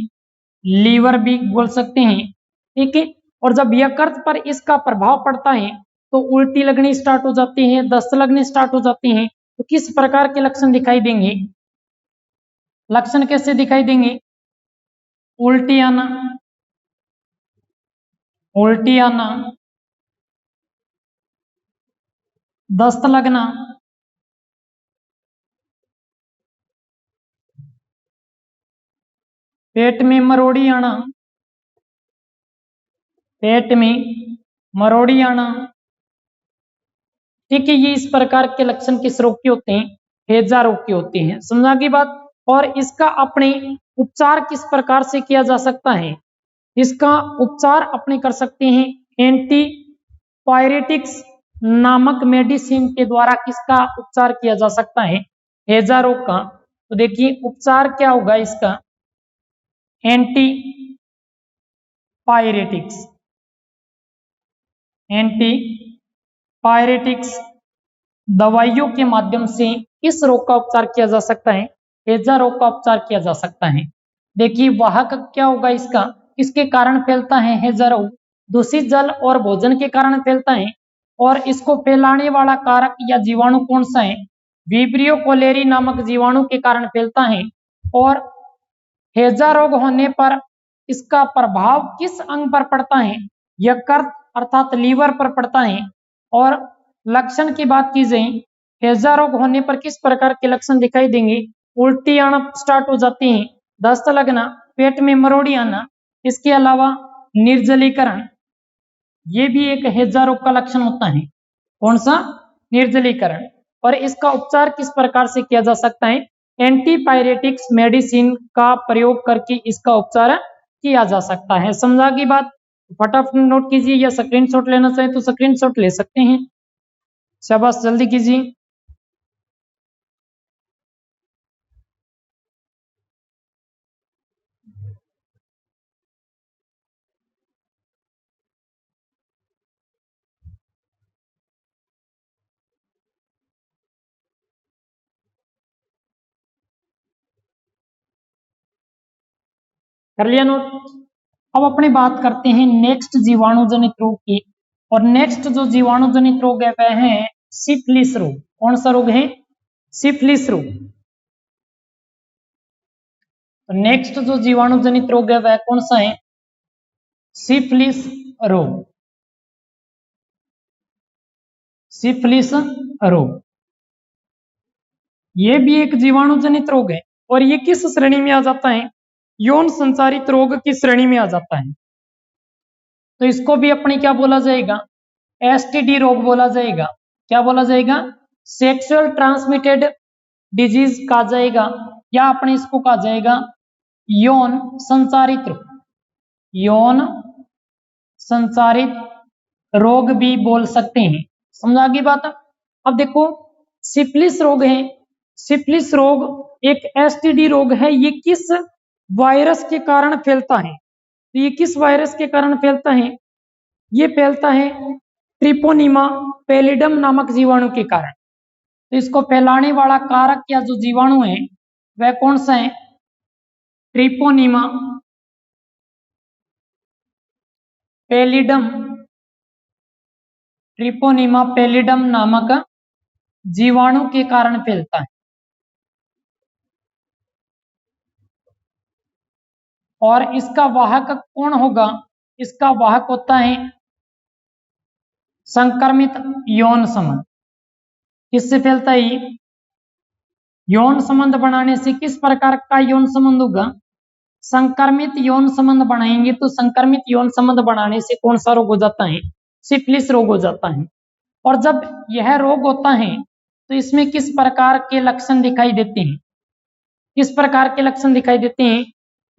लीवर भी बोल सकते हैं। ठीक है। और जब यकृत पर इसका प्रभाव पड़ता है तो उल्टी लगनी स्टार्ट हो जाती है, दस्त लगने स्टार्ट हो जाती है। तो किस प्रकार के लक्षण दिखाई देंगे? लक्षण कैसे दिखाई देंगे? उल्टी आना, उल्टी आना, दस्त लगना, पेट में मरोड़ी आना, पेट में मरोड़ी आना। ठीक है, ये इस प्रकार के लक्षण किस रोग के होते हैं? हैजा रोग के होते हैं। समझा की बात? और इसका अपने उपचार किस प्रकार से किया जा सकता है? इसका उपचार अपने कर सकते हैं एंटीपायरेटिक्स नामक मेडिसिन के द्वारा। किसका उपचार किया जा सकता है? हैजा रोग का। तो देखिए उपचार क्या होगा इसका? एंटीपायरेटिक्स, एंटीपायरेटिक्स दवाइयों के माध्यम से किस रोग का उपचार किया जा सकता है? हैजा रोग का उपचार किया जा सकता है। देखिए वाहक क्या होगा इसका? किसके कारण फैलता है हैजा रोग? दूषित जल और भोजन के कारण फैलता है। और इसको फैलाने वाला कारक या जीवाणु कौन सा है? विब्रियो कोलेरी नामक जीवाणु के कारण फैलता है। और हैजा रोग होने पर इसका प्रभाव किस अंग पर पड़ता है? यकृत अर्थात लीवर पर पड़ता है। और लक्षण की बात की जाए, हैजा रोग होने पर किस प्रकार के लक्षण दिखाई देंगे? उल्टी आना स्टार्ट हो जाती है, दस्त लगना, पेट में मरोड़ी आना। इसके अलावा निर्जलीकरण, ये भी एक हैजा रोग का लक्षण होता है। कौन सा? निर्जलीकरण। और इसका उपचार किस प्रकार से किया जा सकता है? एंटीपायरेटिक्स मेडिसिन का प्रयोग करके इसका उपचार किया जा सकता है। समझा की बात? फटाफट नोट कीजिए, या स्क्रीनशॉट लेना चाहे तो स्क्रीनशॉट ले सकते हैं। शाबाश, जल्दी कीजिए। कर लिया नोट? अब अपनी बात करते हैं नेक्स्ट जीवाणु जनित रोग की। और नेक्स्ट जो जीवाणु जनित रोग है वह है सिफिलिस रोग। कौन सा रोग है? सिफिलिस रोग। तो नेक्स्ट जो जीवाणु जनित रोग है वह कौन सा है? सिफिलिस रोग। सिफिलिस रोग ये भी एक जीवाणु जनित रोग है। और ये किस श्रेणी में आ जाता है? यौन संचारित रोग की श्रेणी में आ जाता है। तो इसको भी अपने क्या बोला जाएगा? एसटीडी रोग बोला जाएगा। क्या बोला जाएगा? सेक्सुअल ट्रांसमिटेड डिजीज कहा जाएगा, या अपने इसको कहा जाएगा यौन संचारित रोग। यौन संचारित रोग भी बोल सकते हैं। समझा की बात? अब देखो सिफिलिस रोग है। सिफिलिस रोग एक एसटीडी रोग है। ये किस वायरस के कारण फैलता है? तो ये किस वायरस के कारण फैलता है? ये फैलता है ट्रिपोनिमा पैलिडम नामक जीवाणु के कारण। तो इसको फैलाने वाला कारक या जो जीवाणु है वह कौन सा है? ट्रिपोनिमा पैलिडम, ट्रिपोनिमा पैलिडम नामक जीवाणु के कारण फैलता है। और इसका वाहक कौन होगा? इसका वाहक होता है संक्रमित यौन संबंध। किससे फैलता है ये? यौन संबंध बनाने से। किस प्रकार का यौन संबंध होगा? संक्रमित यौन संबंध बनाएंगे। तो संक्रमित यौन संबंध बनाने से कौन सा रोग हो जाता है? सिफिलिस रोग हो जाता है। और जब यह रोग होता है तो इसमें किस प्रकार के लक्षण दिखाई देते हैं? किस प्रकार के लक्षण दिखाई देते हैं?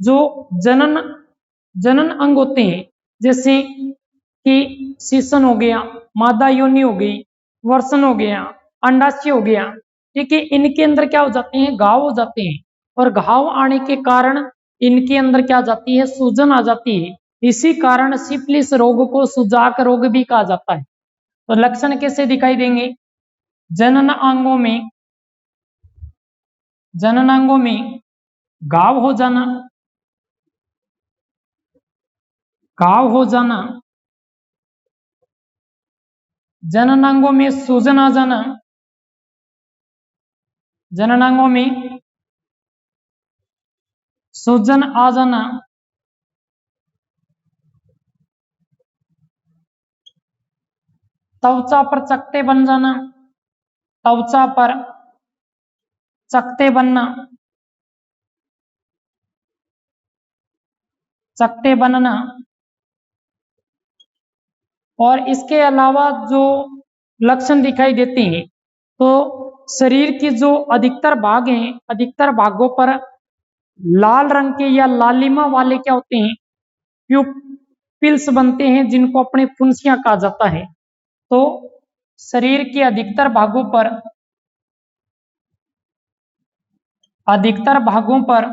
जो जनन अंग होते हैं, जैसे कि सीसन हो गया, मादा योनि हो गई, वर्षण हो गया, अंडाशय हो गया, ठीक है, इनके अंदर क्या हो जाते हैं, घाव हो जाते हैं। और घाव आने के कारण इनके अंदर क्या जाती है, सूजन आ जाती है। इसी कारण सिफिलिस रोग को सुजाक रोग भी कहा जाता है। तो लक्षण कैसे दिखाई देंगे, जननांगों में घाव हो जाना, जननांगों में सूजन आ जाना, जननांगों में सूजन आ जाना, त्वचा पर चकत्ते बन जाना, त्वचा पर चकत्ते बनना, चकत्ते बनना। और इसके अलावा जो लक्षण दिखाई देते हैं, तो शरीर की जो अधिकतर भाग हैं, अधिकतर भागों पर लाल रंग के या लालिमा वाले क्या होते हैं, प्यूपिल्स बनते हैं, जिनको अपने फुंसियां कहा जाता है। तो शरीर के अधिकतर भागों पर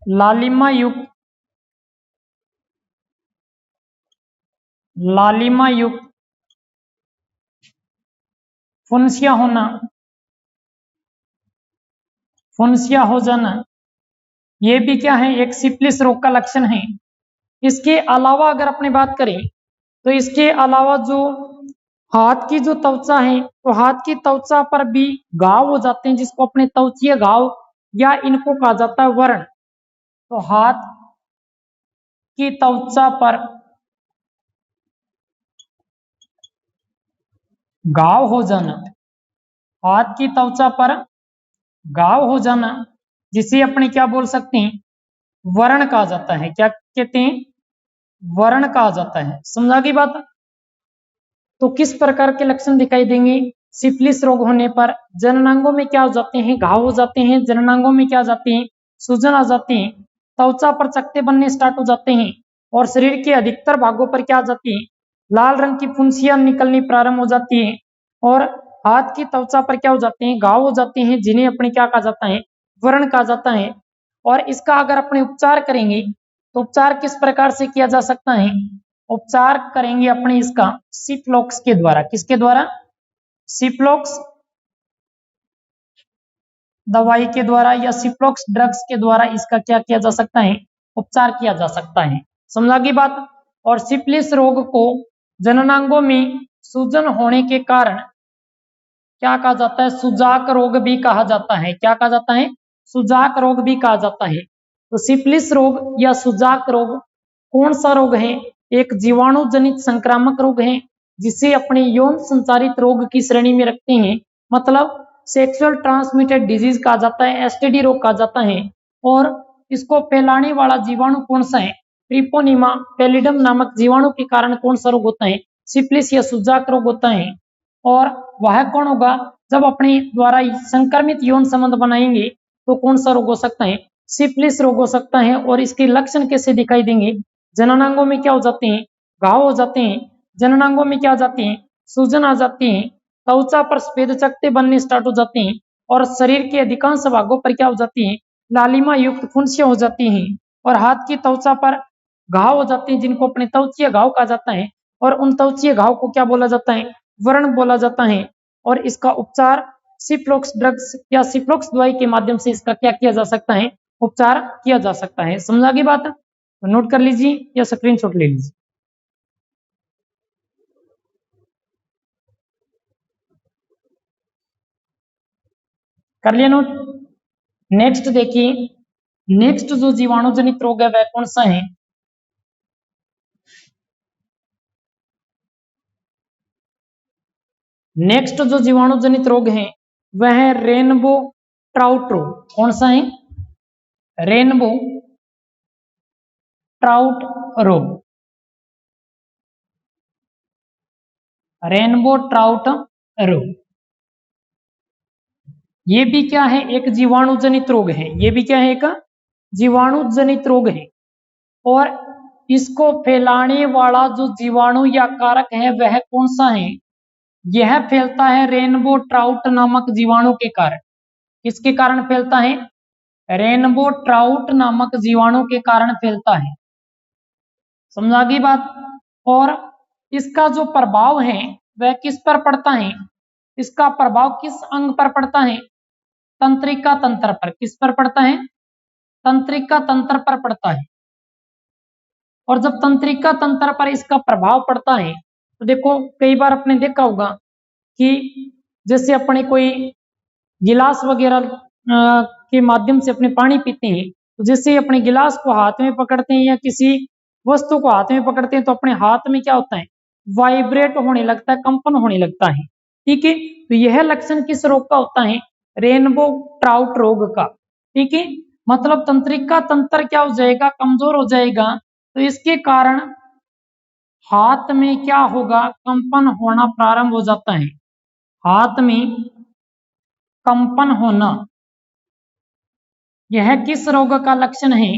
लालिमा युक्त फुंसिया हो जाना, ये भी क्या है, एक सिफिलिस रोग का लक्षण है। इसके अलावा अगर अपने बात करें, तो इसके अलावा जो हाथ की जो त्वचा है, तो हाथ की त्वचा पर भी घाव हो जाते हैं, जिसको अपने त्वचीय घाव या इनको कहा जाता है व्रण। तो हाथ की त्वचा पर घाव हो जाना, हाथ की त्वचा पर घाव हो जाना, जिसे अपने क्या बोल सकते हैं, व्रण कहा जाता है। क्या कहते हैं, व्रण कहा जाता है। समझा की बात। तो किस प्रकार के लक्षण दिखाई देंगे सिफिलिस रोग होने पर, जननांगों में क्या हो जाते हैं, घाव हो जाते हैं, जननांगों में क्या हो जाते हैं, सूजन आ जाती है, त्वचा पर चकत्ते बनने स्टार्ट हो जाते हैं, और शरीर के अधिकतर भागों पर क्या आ जाती है, लाल रंग की फुंसियां निकलनी प्रारंभ हो जाती है, और हाथ की त्वचा पर क्या हो जाते हैं, घाव हो जाते हैं, जिन्हें अपने क्या कहा जाता है, व्रण कहा जाता है। और इसका अगर अपने उपचार करेंगे, तो उपचार किस प्रकार से किया जा सकता है, उपचार करेंगे अपने इसका सिफ्लॉक्स के द्वारा। किसके द्वारा, सिफ्लॉक्स दवाई के द्वारा या सिफ्लॉक्स ड्रग्स के द्वारा इसका क्या किया जा सकता है, उपचार किया जा सकता है। समझा की बात। और सिफिलिस रोग को जननांगों में सूजन होने के कारण क्या कहा जाता है, सुजाक रोग भी कहा जाता है। क्या कहा जाता है, सुजाक रोग भी कहा जाता है। तो सिफिलिस रोग या सुजाक रोग कौन सा रोग है, एक जीवाणु जनित संक्रामक रोग है, जिसे अपने यौन संचारित रोग की श्रेणी में रखते हैं। मतलब सेक्सुअल ट्रांसमिटेड डिजीज कहा जाता है, एसटीडी रोग कहा जाता है। और इसको फैलाने वाला जीवाणु कौन सा है, ट्रिपोनिमा पैलिडम नामक जीवाणु के कारण कौन सा रोग होता है, सिफिलिस या सुजाक रोग होता है। और वह कौन होगा, जब अपने द्वारा संक्रमित यौन संबंध बनाएंगे, तो कौन सा रोग हो सकता है, सिफिलिस रोग हो सकता है। और इसके लक्षण कैसे दिखाई देंगे, जननांगों में क्या हो जाते हैं, घाव हो जाते हैं, जननांगों में क्या हो जाती है, सूजन आ जाती है, त्वचा पर सफेद चकत्ते बनने स्टार्ट हो जाते हैं, और शरीर के अधिकांश भागों पर क्या हो जाती है, लालिमा युक्त फुंसियां हो जाती हैं, और हाथ की त्वचा पर घाव हो जाते हैं, जिनको अपने त्वचीय घाव कहा जाता है। और उन त्वचीय घाव को क्या बोला जाता है, व्रण बोला जाता है। और इसका उपचार सिफ्लॉक्स ड्रग्स या सिफ्लॉक्स दवाई के माध्यम से इसका क्या किया जा सकता है, उपचार किया जा सकता है। समझा की बात, तो नोट कर लीजिए या स्क्रीनशॉट ले लीजिए। कर लिया नोट। नेक्स्ट देखिए, नेक्स्ट जो जीवाणु जनित रोग है वह कौन सा है, नेक्स्ट जो जीवाणु जनित रोग है वह है रेनबो ट्राउट रोग। कौन सा है, रेनबो ट्राउट रोग, रेनबो ट्राउट रोग। ये भी क्या है, एक जीवाणु जनित रोग है। ये भी क्या है, एक जीवाणु जनित रोग है। और इसको फैलाने वाला जो जीवाणु या कारक है वह कौन सा है? यह फैलता है रेनबो ट्राउट नामक जीवाणु के कारण। किसके कारण फैलता है? रेनबो ट्राउट नामक जीवाणु के कारण फैलता है। समझा गई बात? और इसका जो प्रभाव है वह किस पर पड़ता है? इसका प्रभाव किस अंग पर पड़ता है? तंत्रिका तंत्र पर। किस पर पड़ता है? तंत्रिका तंत्र पर पड़ता है। और जब तंत्रिका तंत्र पर इसका प्रभाव पड़ता है तो देखो, कई बार आपने देखा होगा कि जैसे अपने कोई गिलास वगैरह के माध्यम से अपने पानी पीते हैं, तो जैसे अपने गिलास को हाथ में पकड़ते हैं या किसी वस्तु को हाथ में पकड़ते हैं तो अपने हाथ में क्या होता है? वाइब्रेट होने लगता है, कंपन होने लगता है। ठीक है, तो यह लक्षण किस रोग का होता है? रेनबो ट्राउट रोग का। ठीक है, मतलब तंत्रिका तंत्र क्या हो जाएगा? कमजोर हो जाएगा। तो इसके कारण हाथ में क्या होगा? कंपन होना प्रारंभ हो जाता है। हाथ में कंपन होना, यह किस रोग का लक्षण है?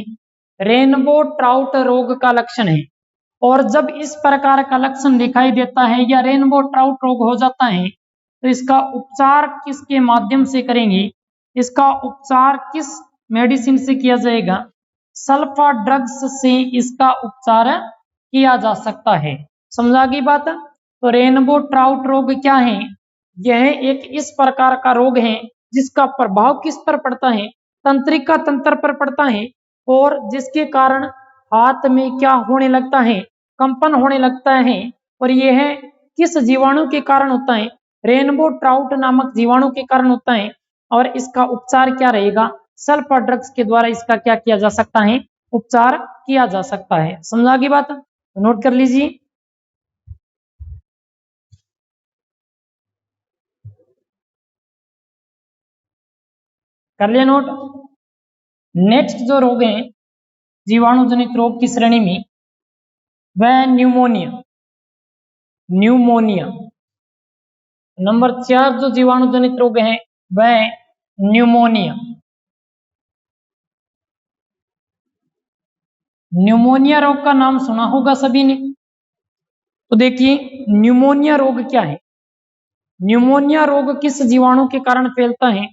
रेनबो ट्राउट रोग का लक्षण है। और जब इस प्रकार का लक्षण दिखाई देता है या रेनबो ट्राउट रोग हो जाता है तो इसका उपचार किसके माध्यम से करेंगे? इसका उपचार किस मेडिसिन से किया जाएगा? सल्फा ड्रग्स से इसका उपचार किया जा सकता है। समझा गई बात? तो रेनबो ट्राउट रोग क्या है? यह एक इस प्रकार का रोग है जिसका प्रभाव किस पर पड़ता है? तंत्रिका तंत्र पर पड़ता है। और जिसके कारण हाथ में क्या होने लगता है? कंपन होने लगता है। और यह किस जीवाणु के कारण होता है? रेनबो ट्राउट नामक जीवाणु के कारण होता है। और इसका उपचार क्या रहेगा? सल्फा ड्रग्स के द्वारा इसका क्या किया जा सकता है? उपचार किया जा सकता है। समझा गई बात? तो नोट कर लीजिए। कर लिया नोट? नेक्स्ट जो रोग है जीवाणु जनित रोग की श्रेणी में, वह न्यूमोनिया। न्यूमोनिया नंबर 4 जो जीवाणु जनित रोग है वह न्यूमोनिया। न्यूमोनिया रोग का नाम सुना होगा सभी ने। तो देखिए, न्यूमोनिया रोग क्या है? न्यूमोनिया रोग किस जीवाणु के कारण फैलता है?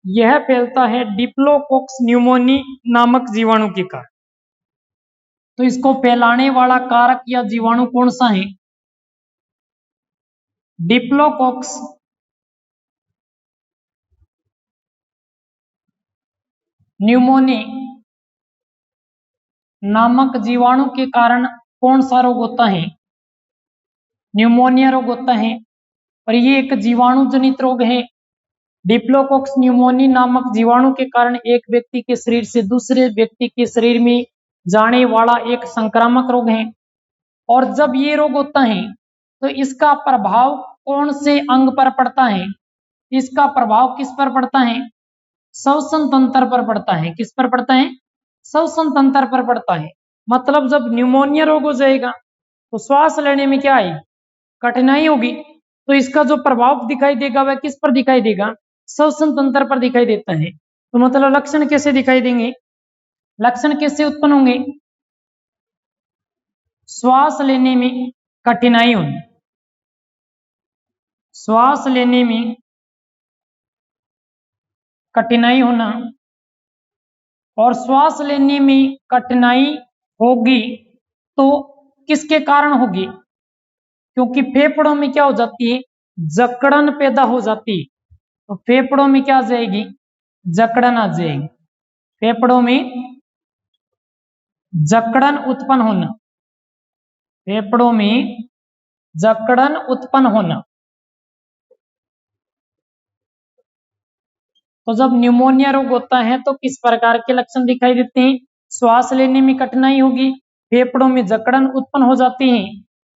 यह फैलता है डिप्लोकोक्स न्यूमोनी नामक जीवाणु के कारण। तो इसको फैलाने वाला कारक या जीवाणु कौन सा है? डिप्लोकोक्स न्यूमोनी नामक जीवाणु के कारण कौन सा रोग होता है? न्यूमोनिया रोग होता है। और ये एक जीवाणु जनित रोग है। डिप्लोकोक्स न्यूमोनी नामक जीवाणु के कारण एक व्यक्ति के शरीर से दूसरे व्यक्ति के शरीर में जाने वाला एक संक्रामक रोग है। और जब ये रोग होता है तो इसका प्रभाव कौन से अंग पर पड़ता है? इसका प्रभाव किस पर पड़ता है? श्वसन तंत्र पर पड़ता है। किस पर पड़ता है? श्वसन तंत्र पर पड़ता है। मतलब जब न्यूमोनिया रोग हो जाएगा तो श्वास लेने में क्या आएगी? कठिनाई होगी। तो इसका जो प्रभाव दिखाई देगा वह किस पर दिखाई देगा? श्वसन तंत्र पर दिखाई देता है। तो मतलब लक्षण कैसे दिखाई देंगे? लक्षण कैसे उत्पन्न होंगे? श्वास लेने में कठिनाई होगी। श्वास लेने में कठिनाई होना। और श्वास लेने में कठिनाई होगी तो किसके कारण होगी? क्योंकि फेफड़ों में क्या हो जाती है? जकड़न पैदा हो जाती है। तो फेफड़ों में क्या आ जाएगी? जकड़न आ जाएगी। फेफड़ों में जकड़न उत्पन्न होना। फेफड़ों में जकड़न उत्पन्न होना। तो जब न्यूमोनिया रोग होता है तो किस प्रकार के लक्षण दिखाई देते हैं? श्वास लेने में कठिनाई होगी, फेफड़ों में जकड़न उत्पन्न हो जाती है।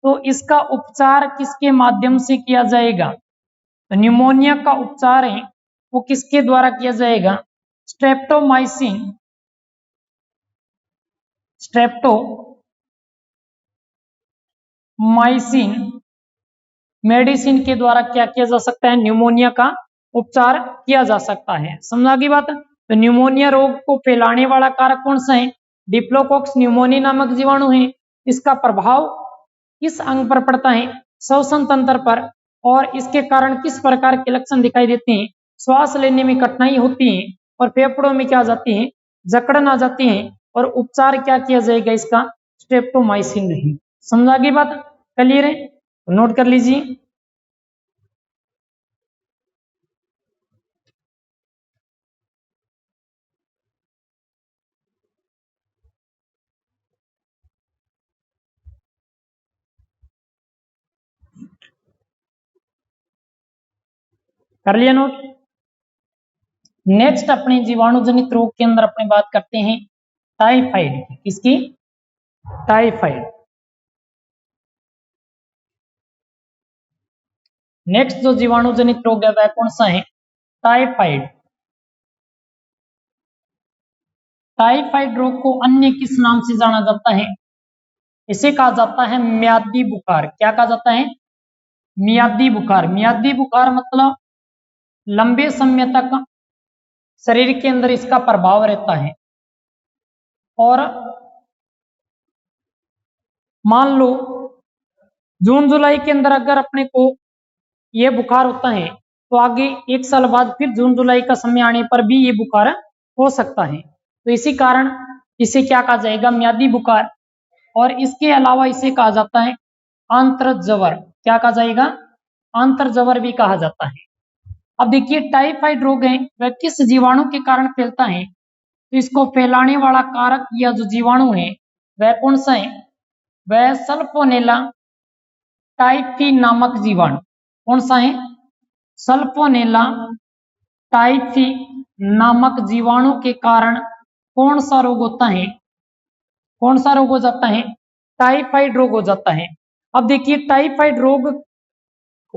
तो इसका उपचार किसके माध्यम से किया जाएगा? तो न्यूमोनिया का उपचार है वो किसके द्वारा किया जाएगा? स्ट्रेप्टोमाइसिन। स्ट्रेप्टोमाइसिन मेडिसिन के द्वारा क्या किया जा सकता है? न्यूमोनिया का उपचार किया जा सकता है। समझा की बात। तो न्यूमोनिया रोग को फैलाने वाला कारक कौन सा है? डिप्लोकोक्स न्यूमोनी नामक जीवाणु है। इसका प्रभाव किस अंग पर पड़ता है? श्वसन तंत्र पर। और इसके कारण किस प्रकार के लक्षण दिखाई देते हैं? श्वास लेने में कठिनाई होती है और फेफड़ों में क्या आ जाती है? जकड़न आ जाती है। और उपचार क्या किया जाएगा इसका? स्ट्रेप्टोमाइसिन है। समझा की बात? क्लियर है? नोट कर लीजिए। कर लिया नोट। नेक्स्ट अपने जीवाणु जनित रोग के अंदर अपने बात करते हैं टाइफाइड। किसकी? टाइफाइड। नेक्स्ट जो जीवाणु जनित रोग है वह कौन सा है? टाइफाइड। टाइफाइड रोग को अन्य किस नाम से जाना जाता है? इसे कहा जाता है मियादी बुखार। क्या कहा जाता है? मियादी बुखार। मियादी बुखार मतलब लंबे समय तक शरीर के अंदर इसका प्रभाव रहता है। और मान लो जून जुलाई के अंदर अगर अपने को ये बुखार होता है तो आगे 1 साल बाद फिर जून जुलाई का समय आने पर भी ये बुखार हो सकता है। तो इसी कारण इसे क्या कहा जाएगा? मियादी बुखार। और इसके अलावा इसे कहा जाता है आंत्रज्वर। क्या कहा जाएगा? आंत्रज्वर भी कहा जाता है। अब देखिए टाइफाइड रोग है वह किस जीवाणु के कारण फैलता है? तो इसको फैलाने वाला कारक या जो जीवाणु है वह कौन सा है? वह सल्फोनेला टाइफी नामक जीवाणु। कौन सा है? सल्फोनेला टाइफी नामक जीवाणु के कारण कौन सा रोग होता है? कौन सा रोग हो जाता है? टाइफाइड रोग हो जाता है। अब देखिए टाइफाइड रोग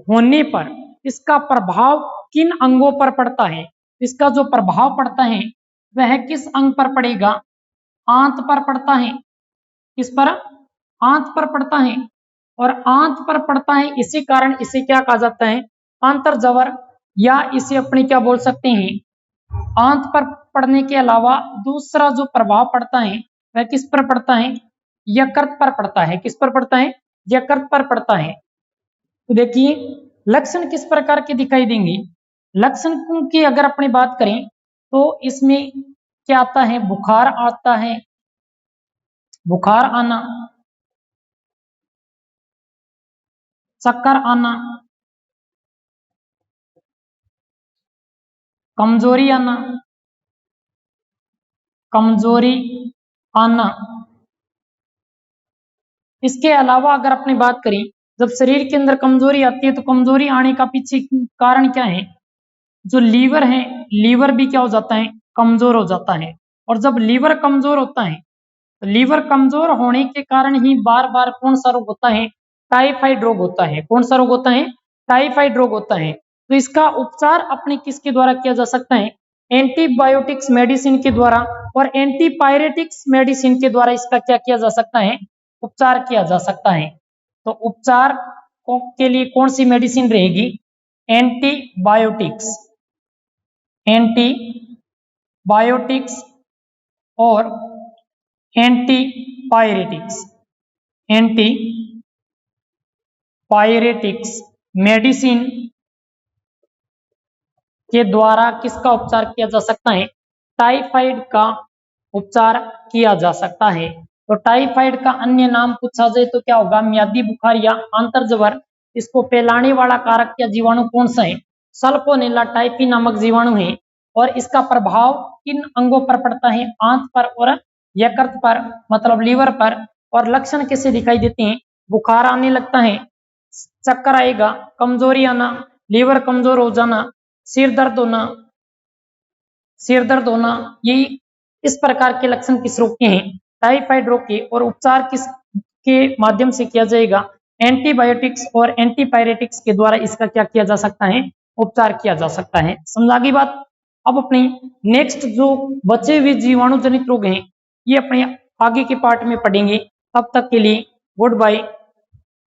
होने पर इसका प्रभाव किन अंगों पर पड़ता है? इसका जो प्रभाव पड़ता है वह किस अंग पर पड़ेगा? आंत पर पड़ता है। किस पर? आंत पर पड़ता है। और आंत पर पड़ता है इसी कारण इसे क्या कहा जाता है? आंतरज्वर। या इसे अपने क्या बोल सकते हैं? आंत पर पड़ने के अलावा दूसरा जो प्रभाव पड़ता है वह किस पर पड़ता है? यकृत पर पड़ता है। किस पर पड़ता है? यकृत पर पड़ता है। तो देखिए लक्षण किस प्रकार के दिखाई देंगे? लक्षण की अगर अपनी बात करें तो इसमें क्या आता है? बुखार आता है। बुखार आना, चक्कर आना, कमजोरी आना, कमजोरी आना। इसके अलावा अगर अपनी बात करें जब शरीर के अंदर कमजोरी आती है तो कमजोरी आने का पीछे कारण क्या है? जो लीवर है, लीवर भी क्या हो जाता है? कमजोर हो जाता है। और जब लीवर कमजोर होता है तो लीवर कमजोर होने के कारण ही बार बार कौन सा रोग होता है? टाइफाइड रोग होता है। कौन सा रोग होता है? टाइफाइड रोग होता है। तो इसका उपचार अपने किसके द्वारा किया जा सकता है? एंटीबायोटिक्स मेडिसिन के द्वारा और एंटीपायरेटिक्स मेडिसिन के द्वारा इसका क्या किया जा सकता है? उपचार किया जा सकता है। तो उपचार के लिए कौन सी मेडिसिन रहेगी? एंटीबायोटिक्स, एंटीबायोटिक्स और एंटीपायरेटिक्स। एंटीपायरेटिक्स मेडिसिन के द्वारा किसका उपचार किया जा सकता है? टाइफाइड का उपचार किया जा सकता है। तो टाइफाइड का अन्य नाम पूछा जाए तो क्या होगा? मियादी बुखार या आंतरज्वर। इसको फैलाने वाला कारक या जीवाणु कौन सा है? सल्फोनेला टाइफी नामक जीवाणु है। और इसका प्रभाव किन अंगों पर पड़ता है? आंत पर और यकृत पर मतलब लीवर पर। और लक्षण कैसे दिखाई देते हैं? बुखार आने लगता है, चक्कर आएगा, कमजोरी आना, लीवर कमजोर हो जाना, सिर दर्द होना, यही इस प्रकार के लक्षण किस रोग के हैं? टाइफाइड रोग के। और उपचार किस के माध्यम से किया जाएगा? एंटीबायोटिक्स और एंटीपायरेटिक्स के द्वारा इसका क्या किया जा सकता है? उपचार किया जा सकता है। समझा गई बात? अब अपने नेक्स्ट जो बचे हुए जीवाणु जनित रोग हैं ये अपने आगे के पार्ट में पढ़ेंगे। तब तक के लिए गुड बाय।